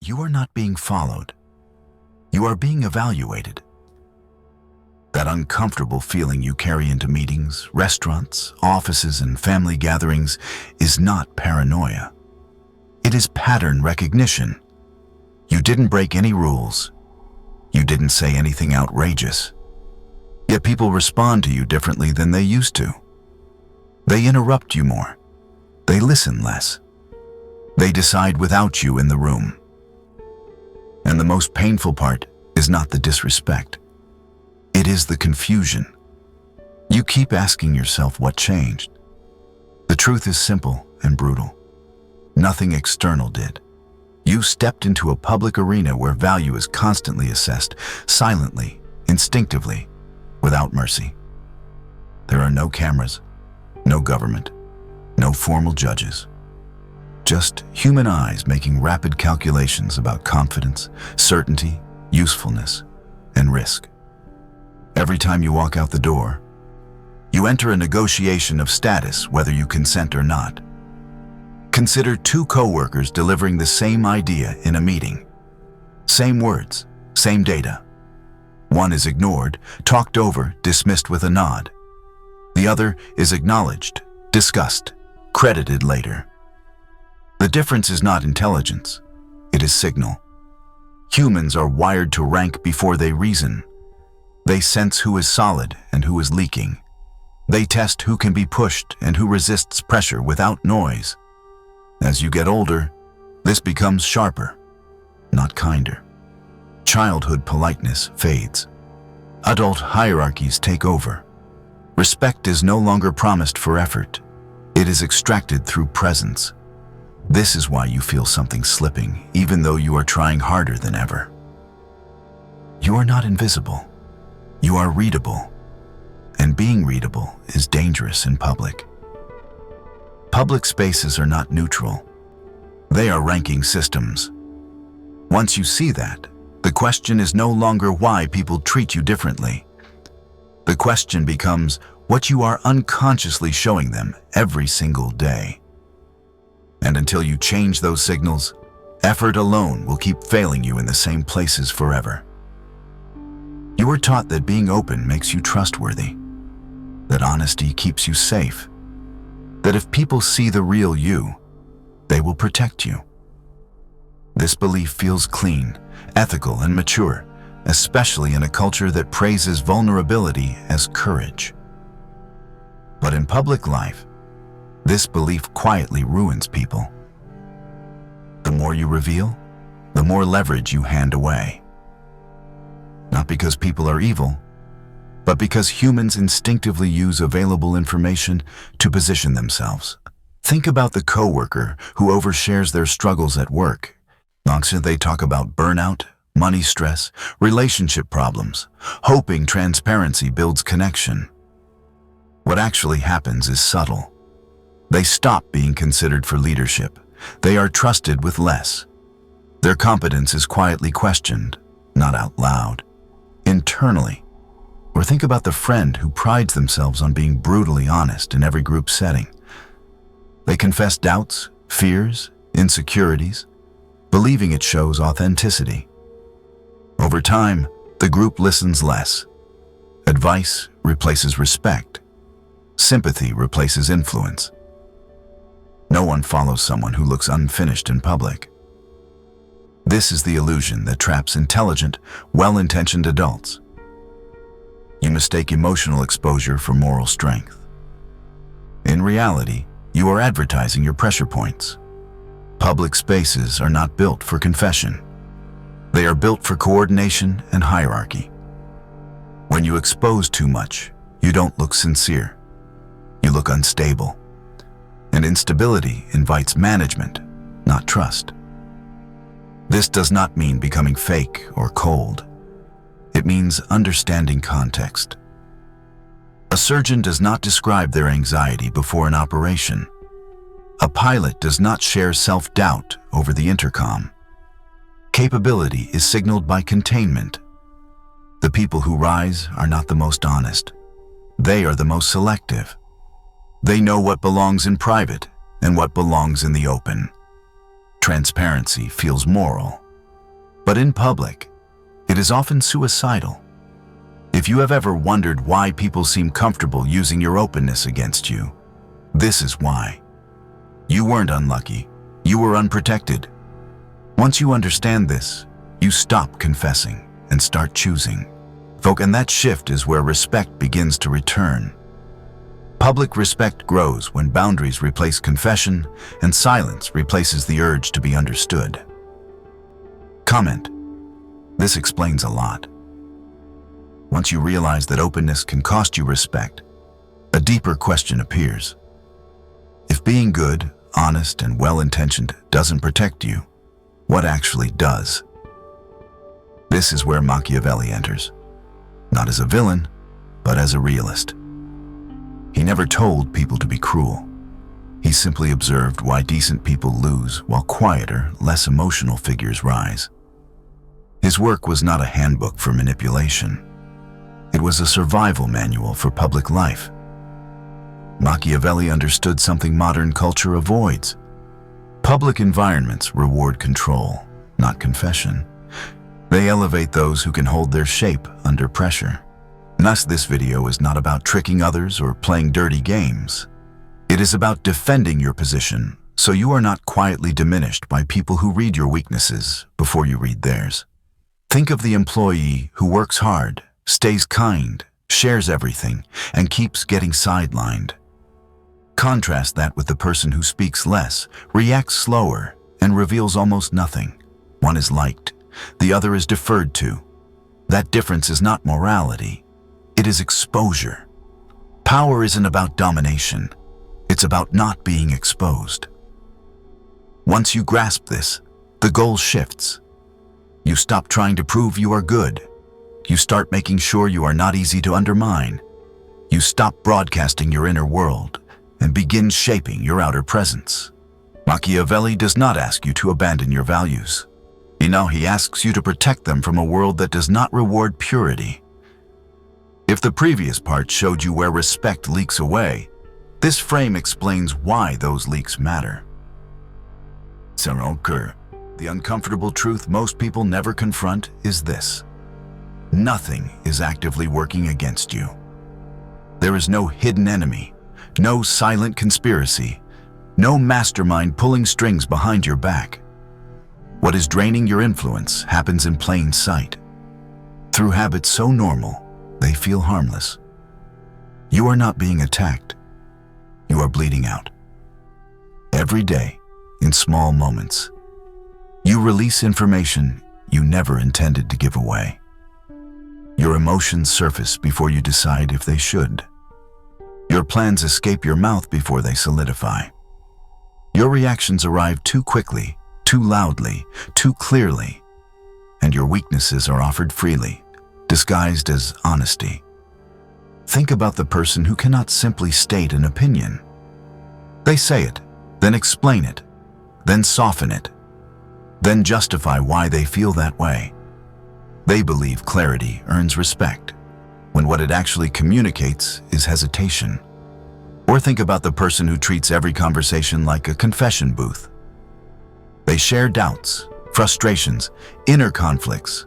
you are not being followed. You are being evaluated. That uncomfortable feeling you carry into meetings, restaurants, offices, and family gatherings is not paranoia. It is pattern recognition. You didn't break any rules. You didn't say anything outrageous. Yet people respond to you differently than they used to. They interrupt you more. They listen less. They decide without you in the room. And the most painful part is not the disrespect. It is the confusion. You keep asking yourself what changed. The truth is simple and brutal. Nothing external did. You stepped into a public arena where value is constantly assessed, silently, instinctively, without mercy. There are no cameras, no government, no formal judges. Just human eyes making rapid calculations about confidence, certainty, usefulness, and risk. Every time you walk out the door, you enter a negotiation of status whether you consent or not. Consider two co-workers delivering the same idea in a meeting. Same words, same data. One is ignored, talked over, dismissed with a nod. The other is acknowledged, discussed, credited later. The difference is not intelligence, it is signal. Humans are wired to rank before they reason. They sense who is solid and who is leaking. They test who can be pushed and who resists pressure without noise. As you get older, this becomes sharper, not kinder. Childhood politeness fades. Adult hierarchies take over. Respect is no longer promised for effort. It is extracted through presence. This is why you feel something slipping, even though you are trying harder than ever. You are not invisible. You are readable. And being readable is dangerous in public. Public spaces are not neutral. They are ranking systems. Once you see that, the question is no longer why people treat you differently. The question becomes what you are unconsciously showing them every single day. And until you change those signals, effort alone will keep failing you in the same places forever. You were taught that being open makes you trustworthy, that honesty keeps you safe, that if people see the real you, they will protect you. This belief feels clean, ethical, and mature, especially in a culture that praises vulnerability as courage. But in public life, this belief quietly ruins people. The more you reveal, the more leverage you hand away. Not because people are evil, but because humans instinctively use available information to position themselves. Think about the coworker who overshares their struggles at work. They talk about burnout, money stress, relationship problems, hoping transparency builds connection. What actually happens is subtle. They stop being considered for leadership. They are trusted with less. Their competence is quietly questioned, not out loud. Internally. Or think about the friend who prides themselves on being brutally honest in every group setting. They confess doubts, fears, insecurities, believing it shows authenticity. Over time, the group listens less. Advice replaces respect. Sympathy replaces influence. No one follows someone who looks unfinished in public. This is the illusion that traps intelligent, well-intentioned adults. You mistake emotional exposure for moral strength. In reality, you are advertising your pressure points. Public spaces are not built for confession. They are built for coordination and hierarchy. When you expose too much, you don't look sincere. You look unstable. And instability invites management, not trust. This does not mean becoming fake or cold. It means understanding context. A surgeon does not describe their anxiety before an operation. A pilot does not share self-doubt over the intercom. Capability is signaled by containment. The people who rise are not the most honest. They are the most selective. They know what belongs in private and what belongs in the open. Transparency feels moral, But in public, it is often suicidal. If you have ever wondered why people seem comfortable using your openness against you, this is why. You weren't unlucky. You were unprotected. Once you understand this, you stop confessing and start choosing. And that shift is where respect begins to return. Public respect grows when boundaries replace confession and silence replaces the urge to be understood. Comment. This explains a lot. Once you realize that openness can cost you respect, a deeper question appears. If being good, honest, and well-intentioned doesn't protect you, what actually does? This is where Machiavelli enters. Not as a villain, but as a realist. He never told people to be cruel. He simply observed why decent people lose while quieter, less emotional figures rise. His work was not a handbook for manipulation. It was a survival manual for public life. Machiavelli understood something modern culture avoids. Public environments reward control, not confession. They elevate those who can hold their shape under pressure. Thus, this video is not about tricking others or playing dirty games. It is about defending your position so you are not quietly diminished by people who read your weaknesses before you read theirs. Think of the employee who works hard, stays kind, shares everything, and keeps getting sidelined. Contrast that with the person who speaks less, reacts slower, and reveals almost nothing. One is liked, the other is deferred to. That difference is not morality. It is exposure. Power isn't about domination. It's about not being exposed. Once you grasp this, the goal shifts. You stop trying to prove you are good. You start making sure you are not easy to undermine. You stop broadcasting your inner world and begin shaping your outer presence. Machiavelli does not ask you to abandon your values. He asks you to protect them from a world that does not reward purity. If the previous part showed you where respect leaks away, this frame explains why those leaks matter. The uncomfortable truth most people never confront is this. Nothing is actively working against you. There is no hidden enemy, no silent conspiracy, no mastermind pulling strings behind your back. What is draining your influence happens in plain sight. Through habits so normal, they feel harmless. You are not being attacked. You are bleeding out. Every day, in small moments, you release information you never intended to give away. Your emotions surface before you decide if they should. Your plans escape your mouth before they solidify. Your reactions arrive too quickly, too loudly, too clearly, and your weaknesses are offered freely, disguised as honesty. Think about the person who cannot simply state an opinion. They say it, then explain it, then soften it, then justify why they feel that way. They believe clarity earns respect, when what it actually communicates is hesitation. Or think about the person who treats every conversation like a confession booth. They share doubts, frustrations, inner conflicts,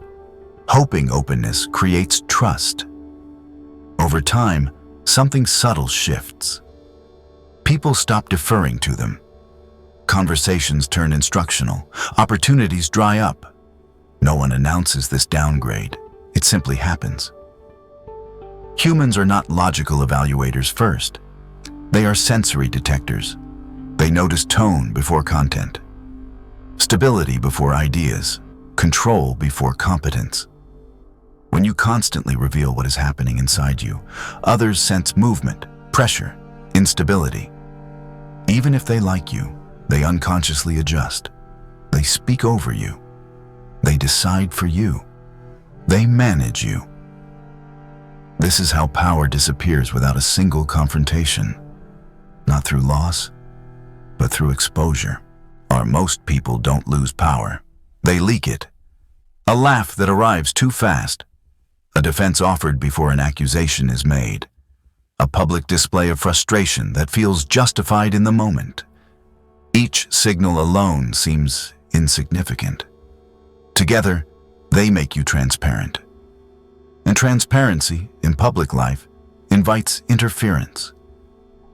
hoping openness creates trust. Over time, something subtle shifts. People stop deferring to them. Conversations turn instructional. Opportunities dry up. No one announces this downgrade. It simply happens. Humans are not logical evaluators first. They are sensory detectors. They notice tone before content, stability before ideas, control before competence. When you constantly reveal what is happening inside you, others sense movement, pressure, instability. Even if they like you, they unconsciously adjust. They speak over you. They decide for you. They manage you. This is how power disappears without a single confrontation. Not through loss, but through exposure. Most people don't lose power. They leak it. A laugh that arrives too fast. A defense offered before an accusation is made. A public display of frustration that feels justified in the moment. Each signal alone seems insignificant. Together, They make you transparent. And transparency in public life invites interference.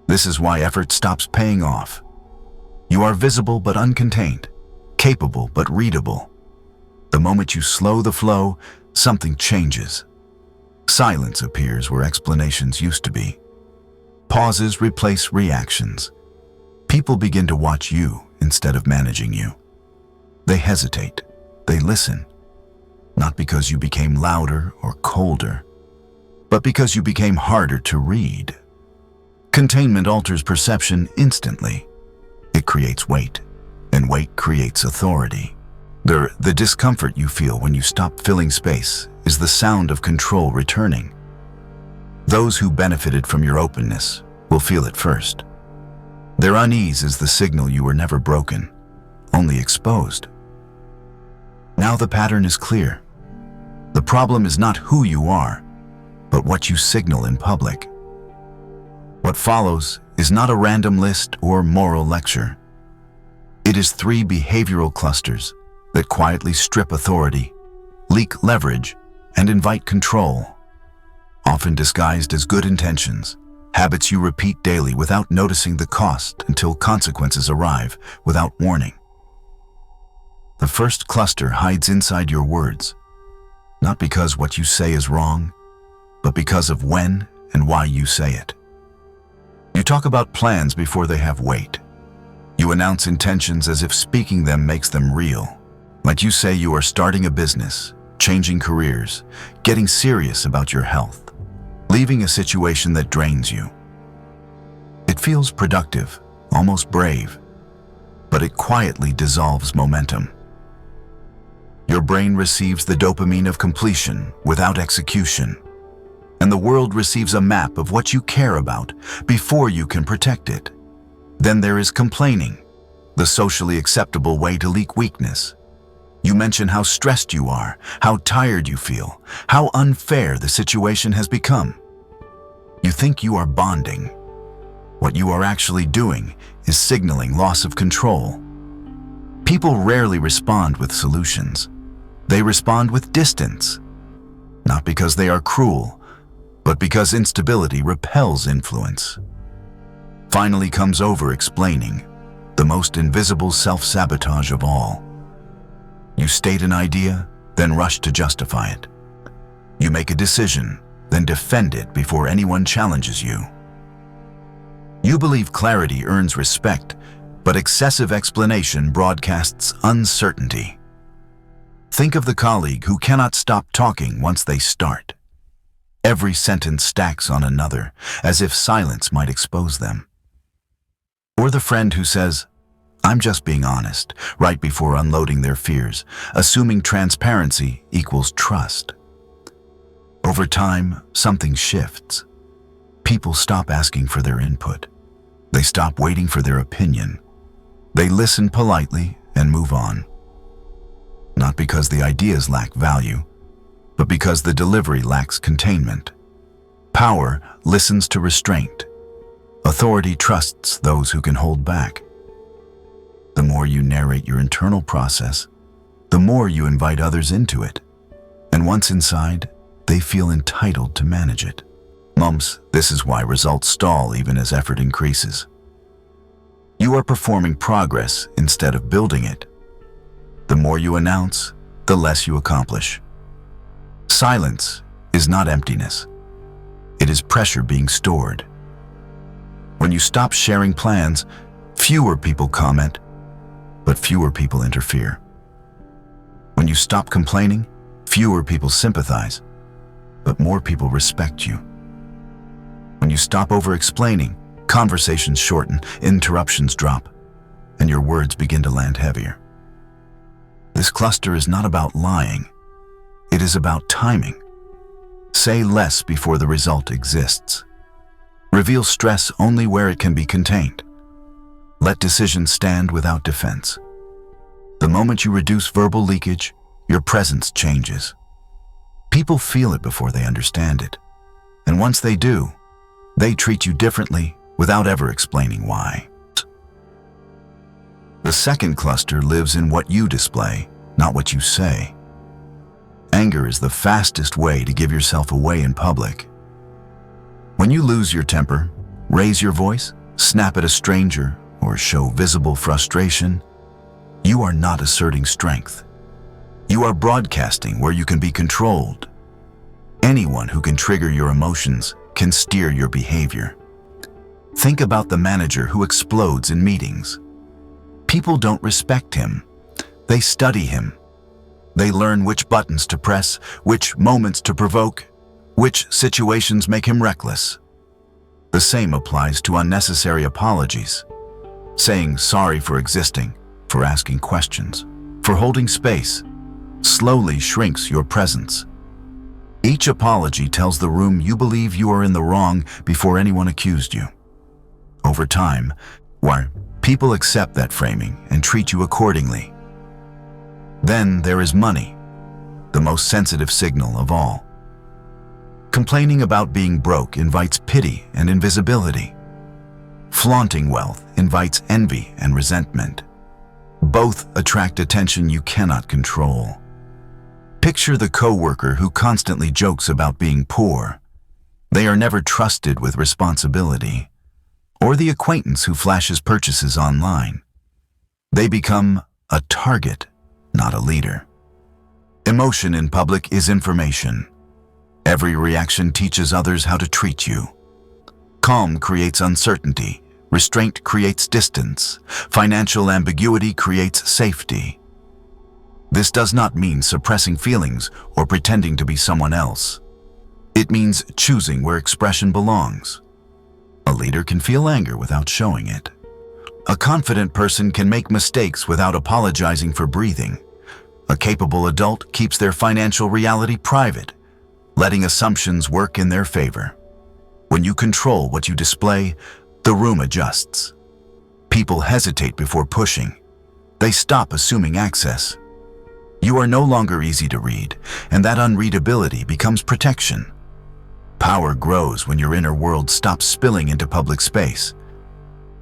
This is why effort stops paying off. You are visible but uncontained, capable but readable. The moment you slow the flow, something changes. Silence appears where explanations used to be. Pauses replace reactions. People begin to watch you instead of managing you. They hesitate. They listen. Not because you became louder or colder, but because you became harder to read. Containment alters perception instantly. It creates weight, and weight creates authority. The discomfort you feel when you stop filling space is the sound of control returning. Those who benefited from your openness will feel it first. Their unease is the signal you were never broken, only exposed. Now the pattern is clear. The problem is not who you are, but what you signal in public. What follows is not a random list or moral lecture. It is 3 behavioral clusters that quietly strip authority, leak leverage, and invite control. Often disguised as good intentions, habits you repeat daily without noticing the cost until consequences arrive without warning. The first cluster hides inside your words, not because what you say is wrong, but because of when and why you say it. You talk about plans before they have weight. You announce intentions as if speaking them makes them real. Like you say you are starting a business, changing careers, getting serious about your health, leaving a situation that drains you. It feels productive, almost brave, but it quietly dissolves momentum. Your brain receives the dopamine of completion without execution, and the world receives a map of what you care about before you can protect it. Then there is complaining, the socially acceptable way to leak weakness. You mention how stressed you are, how tired you feel, how unfair the situation has become. You think you are bonding. What you are actually doing is signaling loss of control. People rarely respond with solutions. They respond with distance, not because they are cruel, but because instability repels influence. Finally comes over-explaining, the most invisible self-sabotage of all. You state an idea, then rush to justify it. You make a decision, then defend it before anyone challenges you. You believe clarity earns respect, but excessive explanation broadcasts uncertainty. Think of the colleague who cannot stop talking once they start. Every sentence stacks on another, as if silence might expose them. Or the friend who says, "I'm just being honest," right before unloading their fears, assuming transparency equals trust. Over time, something shifts. People stop asking for their input. They stop waiting for their opinion. They listen politely and move on. Not because the ideas lack value, but because the delivery lacks containment. Power listens to restraint. Authority trusts those who can hold back. The more you narrate your internal process, the more you invite others into it. And once inside, they feel entitled to manage it. This is why results stall even as effort increases. You are performing progress instead of building it. The more you announce, the less you accomplish. Silence is not emptiness. It is pressure being stored. When you stop sharing plans, fewer people comment, but fewer people interfere. When you stop complaining, fewer people sympathize, but more people respect you. When you stop over-explaining, conversations shorten, interruptions drop, and your words begin to land heavier. This cluster is not about lying. It is about timing. Say less before the result exists. Reveal stress only where it can be contained. Let decisions stand without defense. The moment you reduce verbal leakage, your presence changes. People feel it before they understand it. And once they do, they treat you differently without ever explaining why. The second cluster lives in what you display, not what you say. Anger is the fastest way to give yourself away in public. When you lose your temper, raise your voice, snap at a stranger, or show visible frustration, you are not asserting strength. You are broadcasting where you can be controlled. Anyone who can trigger your emotions can steer your behavior. Think about the manager who explodes in meetings. People don't respect him. They study him. They learn which buttons to press, which moments to provoke, which situations make him reckless. The same applies to unnecessary apologies. Saying sorry for existing, for asking questions, for holding space, slowly shrinks your presence. Each apology tells the room you believe you are in the wrong before anyone accused you. Over time, people accept that framing and treat you accordingly. Then there is money, the most sensitive signal of all. Complaining about being broke invites pity and invisibility. Flaunting wealth invites envy and resentment. Both attract attention you cannot control. Picture the coworker who constantly jokes about being poor. They are never trusted with responsibility. Or the acquaintance who flashes purchases online. They become a target, not a leader. Emotion in public is information. Every reaction teaches others how to treat you. Calm creates uncertainty. Restraint creates distance. Financial ambiguity creates safety. This does not mean suppressing feelings or pretending to be someone else. It means choosing where expression belongs. A leader can feel anger without showing it. A confident person can make mistakes without apologizing for breathing. A capable adult keeps their financial reality private, letting assumptions work in their favor. When you control what you display, the room adjusts. People hesitate before pushing. They stop assuming access. You are no longer easy to read, and that unreadability becomes protection. Power grows when your inner world stops spilling into public space.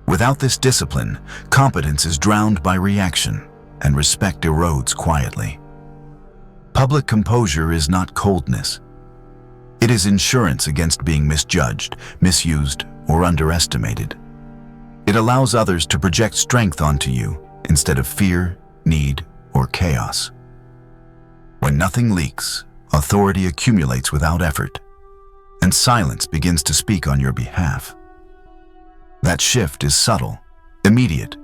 Without this discipline, competence is drowned by reaction, and respect erodes quietly. Public composure is not coldness. It is insurance against being misjudged, misused, or underestimated. It allows others to project strength onto you instead of fear, need, or chaos. When nothing leaks, authority accumulates without effort, and silence begins to speak on your behalf. That shift is subtle, immediate,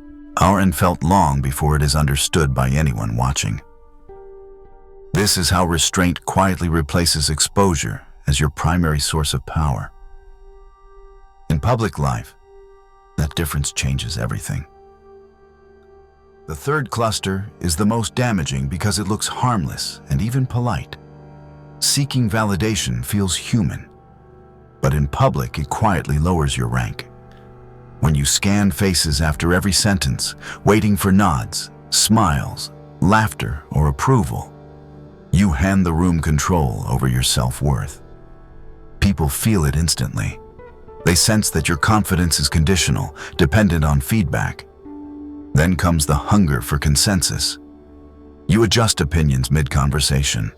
and felt long before it is understood by anyone watching. This is how restraint quietly replaces exposure as your primary source of power. In public life, that difference changes everything. The third cluster is the most damaging because it looks harmless and even polite. Seeking validation feels human, but in public it quietly lowers your rank. When you scan faces after every sentence, waiting for nods, smiles, laughter, or approval, you hand the room control over your self-worth. People feel it instantly. They sense that your confidence is conditional, dependent on feedback. Then comes the hunger for consensus. You adjust opinions mid-conversation.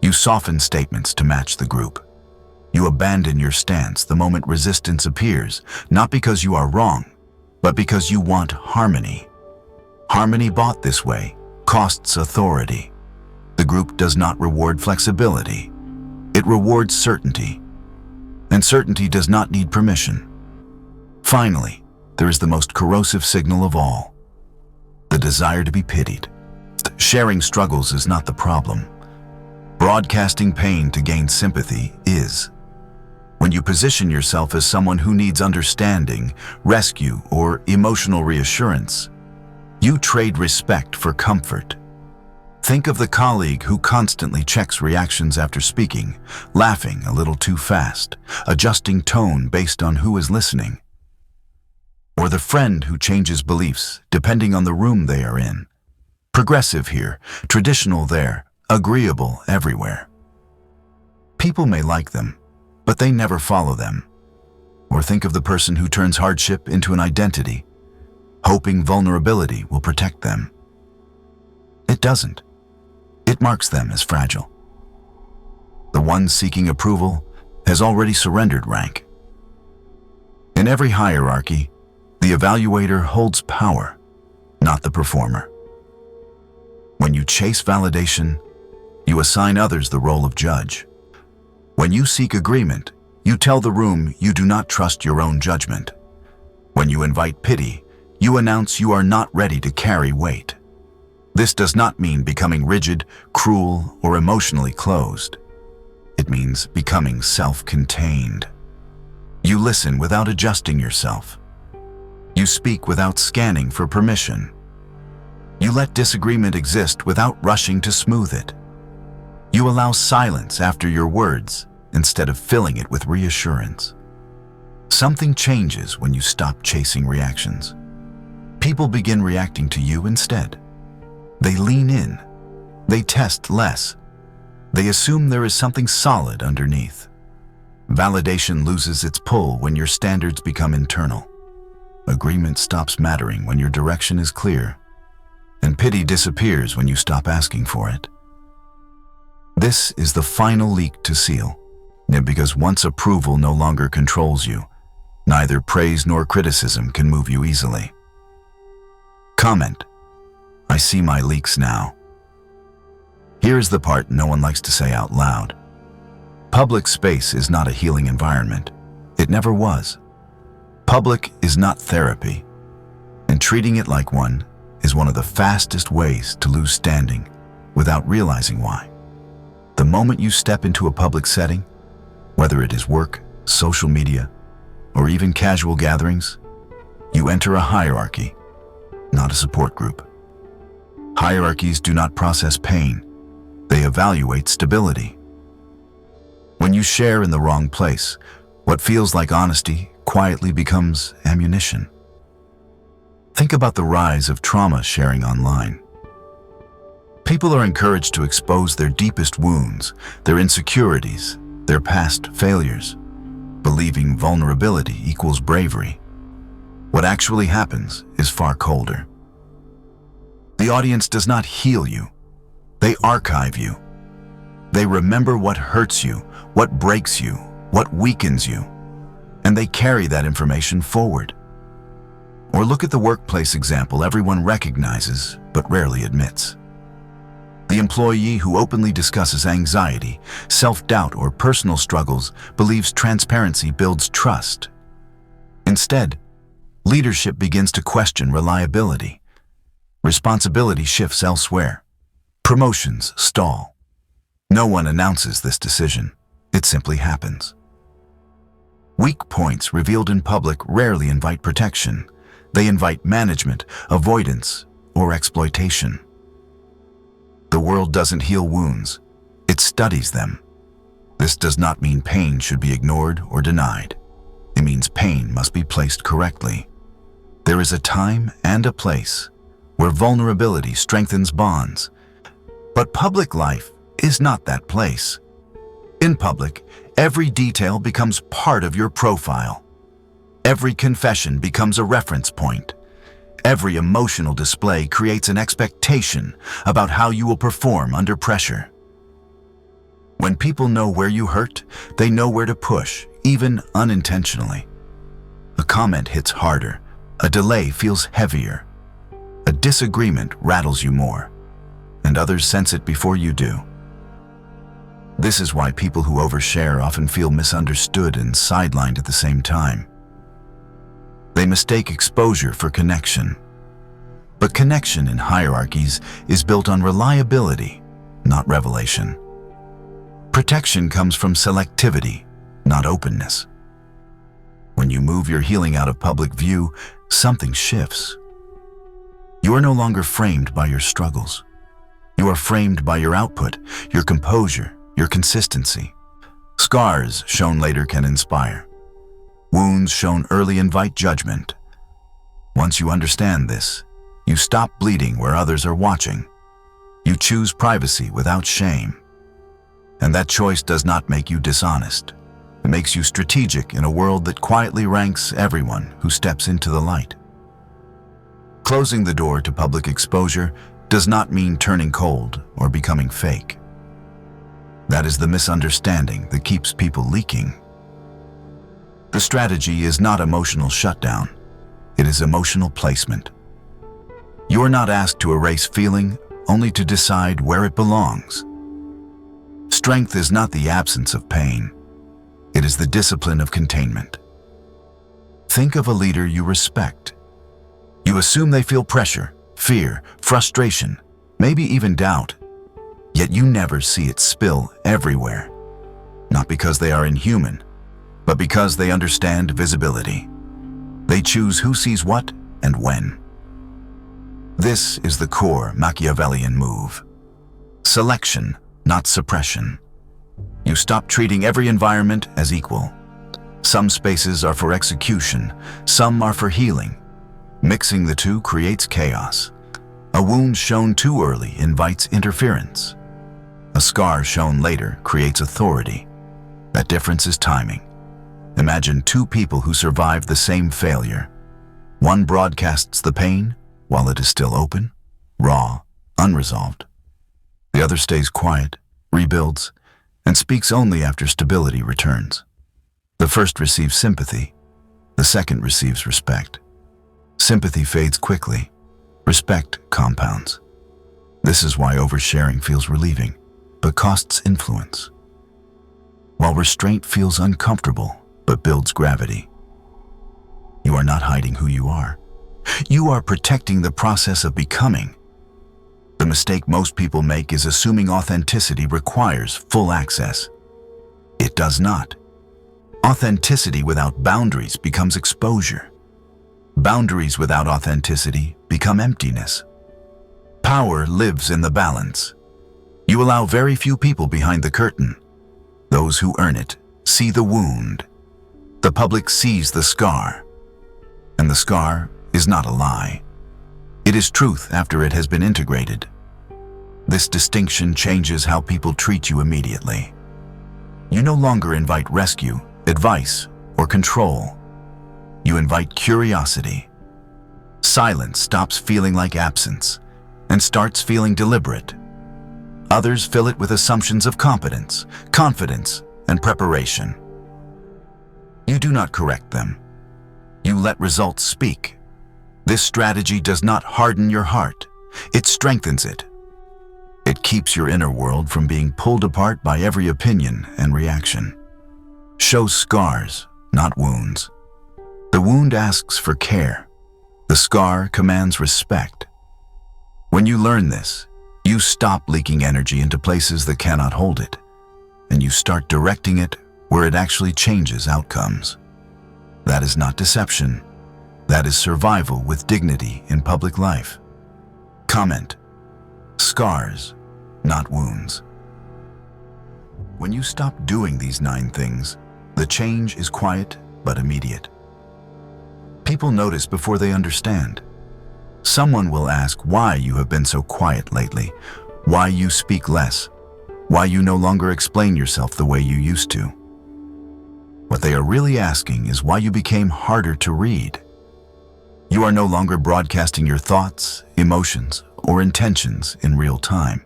You soften statements to match the group. You abandon your stance the moment resistance appears, not because you are wrong, but because you want harmony. Harmony bought this way costs authority. The group does not reward flexibility. It rewards certainty. And certainty does not need permission. Finally, there is the most corrosive signal of all: the desire to be pitied. Sharing struggles is not the problem. Broadcasting pain to gain sympathy is. When you position yourself as someone who needs understanding, rescue, or emotional reassurance, you trade respect for comfort. Think of the colleague who constantly checks reactions after speaking, laughing a little too fast, adjusting tone based on who is listening. Or the friend who changes beliefs depending on the room they are in. Progressive here, traditional there, agreeable everywhere. People may like them, but they never follow them. Or think of the person who turns hardship into an identity, hoping vulnerability will protect them. It doesn't. It marks them as fragile. one seeking approval has already surrendered rank. In every hierarchy, the evaluator holds power, not the performer. When you chase validation, you assign others the role of judge. When you seek agreement, you tell the room you do not trust your own judgment. When you invite pity, you announce you are not ready to carry weight. This does not mean becoming rigid, cruel, or emotionally closed. It means becoming self-contained. You listen without adjusting yourself. You speak without scanning for permission. You let disagreement exist without rushing to smooth it. You allow silence after your words instead of filling it with reassurance. Something changes when you stop chasing reactions. People begin reacting to you instead. They lean in. They test less. They assume there is something solid underneath. Validation loses its pull when your standards become internal. Agreement stops mattering when your direction is clear. And pity disappears when you stop asking for it. This is the final leak to seal, because once approval no longer controls you, neither praise nor criticism can move you easily. Comment: I see my leaks now. Here is the part no one likes to say out loud. Public space is not a healing environment. It never was. Public is not therapy, and treating it like one is one of the fastest ways to lose standing without realizing why. The moment you step into a public setting, whether it is work, social media, or even casual gatherings, you enter a hierarchy, not a support group. Hierarchies do not process pain, they evaluate stability. When you share in the wrong place, what feels like honesty quietly becomes ammunition. Think about the rise of trauma sharing online. People are encouraged to expose their deepest wounds, their insecurities, their past failures, believing vulnerability equals bravery. What actually happens is far colder. The audience does not heal you. They archive you. They remember what hurts you, what breaks you, what weakens you, and they carry that information forward. Or look at the workplace example everyone recognizes but rarely admits. The employee who openly discusses anxiety, self-doubt, or personal struggles believes transparency builds trust. Instead, leadership begins to question reliability. Responsibility shifts elsewhere. Promotions stall. No one announces this decision. It simply happens. Weak points revealed in public rarely invite protection. They invite management, avoidance, or exploitation. The world doesn't heal wounds. It studies them. This does not mean pain should be ignored or denied. It means pain must be placed correctly. There is a time and a place where vulnerability strengthens bonds. But public life is not that place. In public, every detail becomes part of your profile. Every confession becomes a reference point. Every emotional display creates an expectation about how you will perform under pressure. When people know where you hurt, they know where to push, even unintentionally. A comment hits harder. A delay feels heavier. A disagreement rattles you more, and others sense it before you do. This is why people who overshare often feel misunderstood and sidelined at the same time. They mistake exposure for connection. But connection in hierarchies is built on reliability, not revelation. Protection comes from selectivity, not openness. When you move your healing out of public view, something shifts. You are no longer framed by your struggles. You are framed by your output, your composure, your consistency. Scars shown later can inspire. Wounds shown early invite judgment. Once you understand this, you stop bleeding where others are watching. You choose privacy without shame. And that choice does not make you dishonest. It makes you strategic in a world that quietly ranks everyone who steps into the light. Closing the door to public exposure does not mean turning cold or becoming fake. That is the misunderstanding that keeps people leaking. The strategy is not emotional shutdown. It is emotional placement. You are not asked to erase feeling, only to decide where it belongs. Strength is not the absence of pain. It is the discipline of containment. Think of a leader you respect. You assume they feel pressure, fear, frustration, maybe even doubt. Yet you never see it spill everywhere. Not because they are inhuman, but because they understand visibility. They choose who sees what and when. This is the core Machiavellian move. Selection, not suppression. You stop treating every environment as equal. Some spaces are for execution, some are for healing. Mixing the two creates chaos. A wound shown too early invites interference. A scar shown later creates authority. That difference is timing. Imagine two people who survive the same failure. One broadcasts the pain while it is still open, raw, unresolved. The other stays quiet, rebuilds, and speaks only after stability returns. The first receives sympathy. The second receives respect. Sympathy fades quickly. Respect compounds. This is why oversharing feels relieving, but costs influence. While restraint feels uncomfortable, but builds gravity. You are not hiding who you are. You are protecting the process of becoming. The mistake most people make is assuming authenticity requires full access. It does not. Authenticity without boundaries becomes exposure. Boundaries without authenticity become emptiness. Power lives in the balance. You allow very few people behind the curtain. Those who earn it see the wound. The public sees the scar. And the scar is not a lie. It is truth after it has been integrated. This distinction changes how people treat you immediately. You no longer invite rescue, advice, or control. You invite curiosity. Silence stops feeling like absence and starts feeling deliberate. Others fill it with assumptions of competence, confidence, and preparation. You do not correct them. You let results speak. This strategy does not harden your heart. It strengthens it. It keeps your inner world from being pulled apart by every opinion and reaction. Show scars, not wounds. The wound asks for care. The scar commands respect. When you learn this, you stop leaking energy into places that cannot hold it, and you start directing it where it actually changes outcomes. That is not deception. That is survival with dignity in public life. Comment: scars, not wounds. When you stop doing these 9 things, the change is quiet but immediate. People notice before they understand. Someone will ask why you have been so quiet lately, why you speak less, why you no longer explain yourself the way you used to. What they are really asking is why you became harder to read. You are no longer broadcasting your thoughts, emotions, or intentions in real time.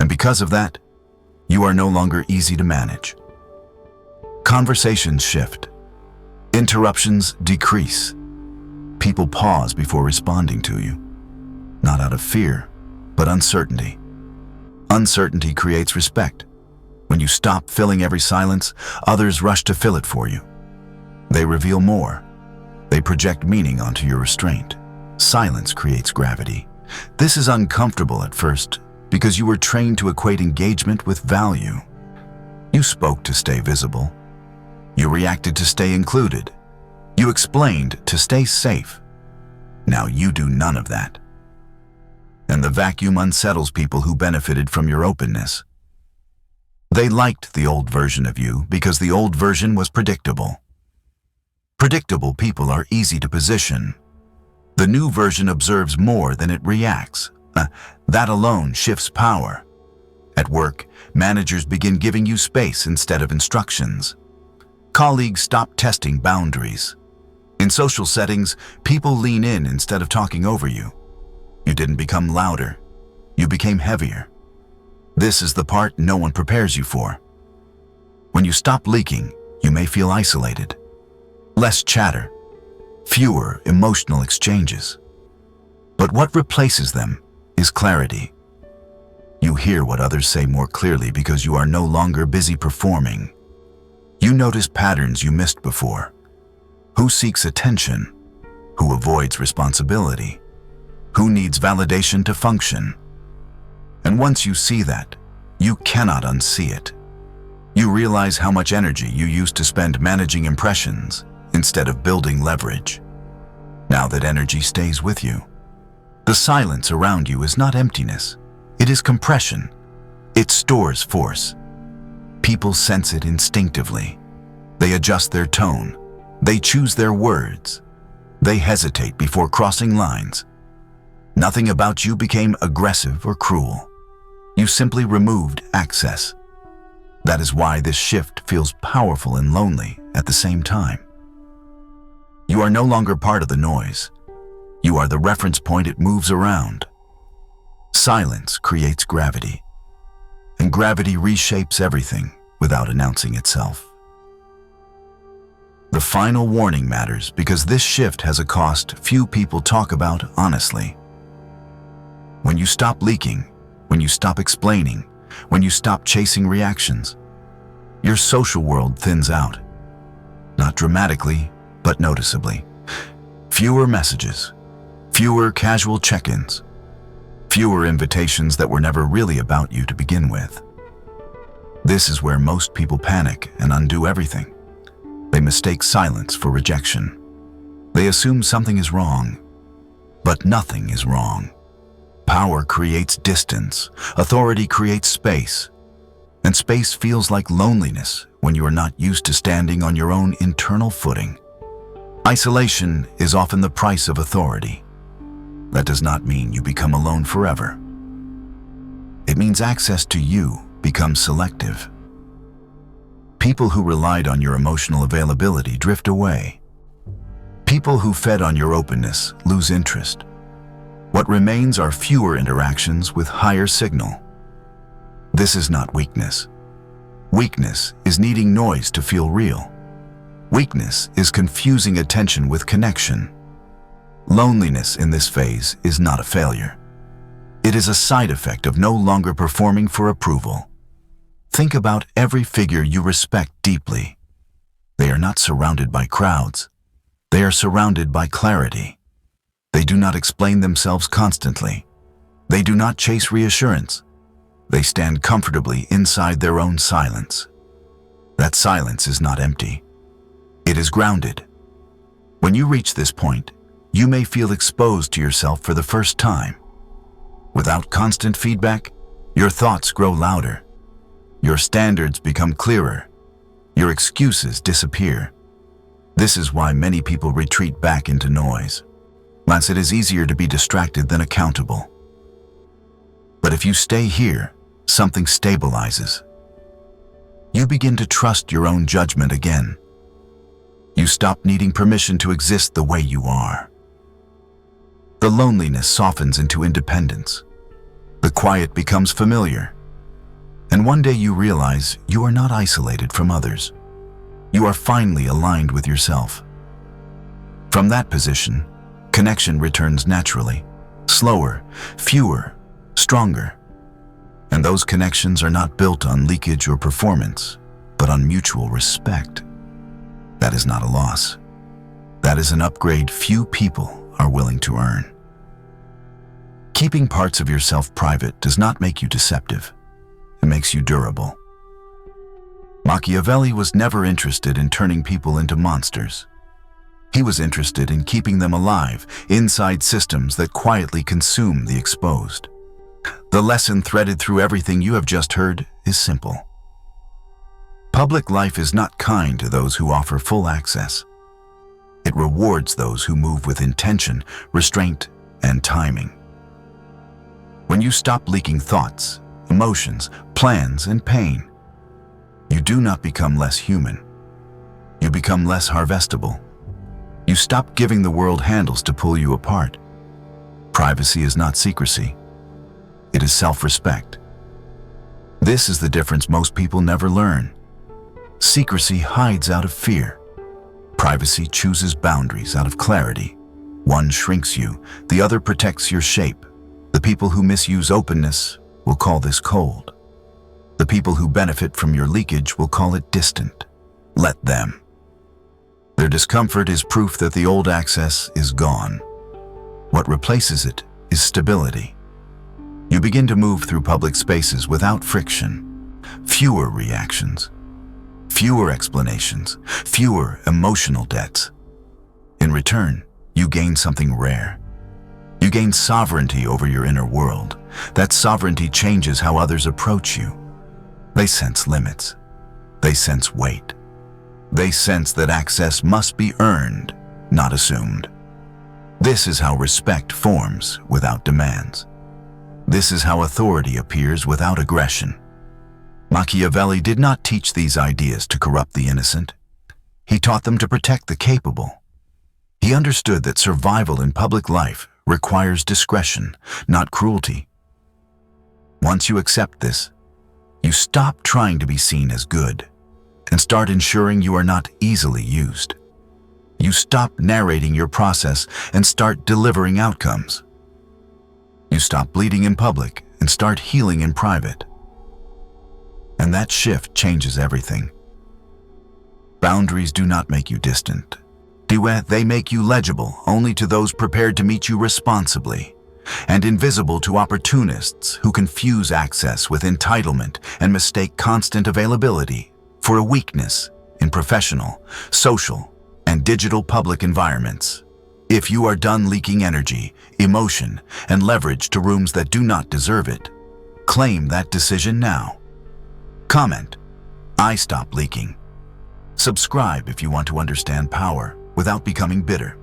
And because of that, you are no longer easy to manage. Conversations shift. Interruptions decrease. People pause before responding to you, not out of fear, but uncertainty. Uncertainty creates respect. When you stop filling every silence, others rush to fill it for you. They reveal more. They project meaning onto your restraint. Silence creates gravity. This is uncomfortable at first because you were trained to equate engagement with value. You spoke to stay visible. You reacted to stay included. You explained to stay safe. Now you do none of that. And the vacuum unsettles people who benefited from your openness. They liked the old version of you because the old version was predictable. Predictable people are easy to position. The new version observes more than it reacts. That alone shifts power. At work, managers begin giving you space instead of instructions. Colleagues stop testing boundaries. In social settings, people lean in instead of talking over you. You didn't become louder. You became heavier. This is the part no one prepares you for. When you stop leaking, you may feel isolated. Less chatter, fewer emotional exchanges. But what replaces them is clarity. You hear what others say more clearly because you are no longer busy performing. You notice patterns you missed before. Who seeks attention? Who avoids responsibility? Who needs validation to function? And once you see that, you cannot unsee it. You realize how much energy you used to spend managing impressions instead of building leverage. Now that energy stays with you, the silence around you is not emptiness. It is compression. It stores force. People sense it instinctively. They adjust their tone. They choose their words. They hesitate before crossing lines. Nothing about you became aggressive or cruel. You simply removed access. That is why this shift feels powerful and lonely at the same time. You are no longer part of the noise. You are the reference point it moves around. Silence creates gravity, and gravity reshapes everything without announcing itself. The final warning matters because this shift has a cost few people talk about honestly. When you stop leaking, when you stop explaining, when you stop chasing reactions, your social world thins out. Not dramatically, but noticeably. Fewer messages, fewer casual check-ins, fewer invitations that were never really about you to begin with. This is where most people panic and undo everything. They mistake silence for rejection. They assume something is wrong, but nothing is wrong. Power creates distance, authority creates space, and space feels like loneliness when you are not used to standing on your own internal footing. Isolation is often the price of authority. That does not mean you become alone forever. It means access to you becomes selective. People who relied on your emotional availability drift away. People who fed on your openness lose interest. What remains are fewer interactions with higher signal. This is not weakness. Weakness is needing noise to feel real. Weakness is confusing attention with connection. Loneliness in this phase is not a failure. It is a side effect of no longer performing for approval. Think about every figure you respect deeply. They are not surrounded by crowds. They are surrounded by clarity. They do not explain themselves constantly. They do not chase reassurance. They stand comfortably inside their own silence. That silence is not empty. It is grounded. When you reach this point, you may feel exposed to yourself for the first time. Without constant feedback, your thoughts grow louder. Your standards become clearer. Your excuses disappear. This is why many people retreat back into noise. Since it is easier to be distracted than accountable. But if you stay here, something stabilizes. You begin to trust your own judgment again. You stop needing permission to exist the way you are. The loneliness softens into independence. The quiet becomes familiar. And one day you realize you are not isolated from others. You are finally aligned with yourself. From that position, connection returns naturally, slower, fewer, stronger. And those connections are not built on leakage or performance, but on mutual respect. That is not a loss. That is an upgrade few people are willing to earn. Keeping parts of yourself private does not make you deceptive. It makes you durable. Machiavelli was never interested in turning people into monsters. He was interested in keeping them alive inside systems that quietly consume the exposed. The lesson threaded through everything you have just heard is simple. Public life is not kind to those who offer full access. It rewards those who move with intention, restraint, and timing. When you stop leaking thoughts, emotions, plans, and pain, you do not become less human. You become less harvestable. You stop giving the world handles to pull you apart. Privacy is not secrecy. It is self-respect. This is the difference most people never learn. Secrecy hides out of fear. Privacy chooses boundaries out of clarity. One shrinks you, the other protects your shape. The people who misuse openness will call this cold. The people who benefit from your leakage will call it distant. Let them. Their discomfort is proof that the old access is gone. What replaces it is stability. You begin to move through public spaces without friction, fewer reactions, fewer explanations, fewer emotional debts. In return, you gain something rare. You gain sovereignty over your inner world. That sovereignty changes how others approach you. They sense limits. They sense weight. They sense that access must be earned, not assumed. This is how respect forms without demands. This is how authority appears without aggression. Machiavelli did not teach these ideas to corrupt the innocent. He taught them to protect the capable. He understood that survival in public life requires discretion, not cruelty. Once you accept this, you stop trying to be seen as good and start ensuring you are not easily used. You stop narrating your process and start delivering outcomes. You stop bleeding in public and start healing in private. And that shift changes everything. Boundaries do not make you distant. They make you legible only to those prepared to meet you responsibly, and invisible to opportunists who confuse access with entitlement and mistake constant availability for a weakness in professional, social, and digital public environments. If you are done leaking energy, emotion, and leverage to rooms that do not deserve it, claim that decision now. Comment, "I stop leaking." Subscribe if you want to understand power without becoming bitter.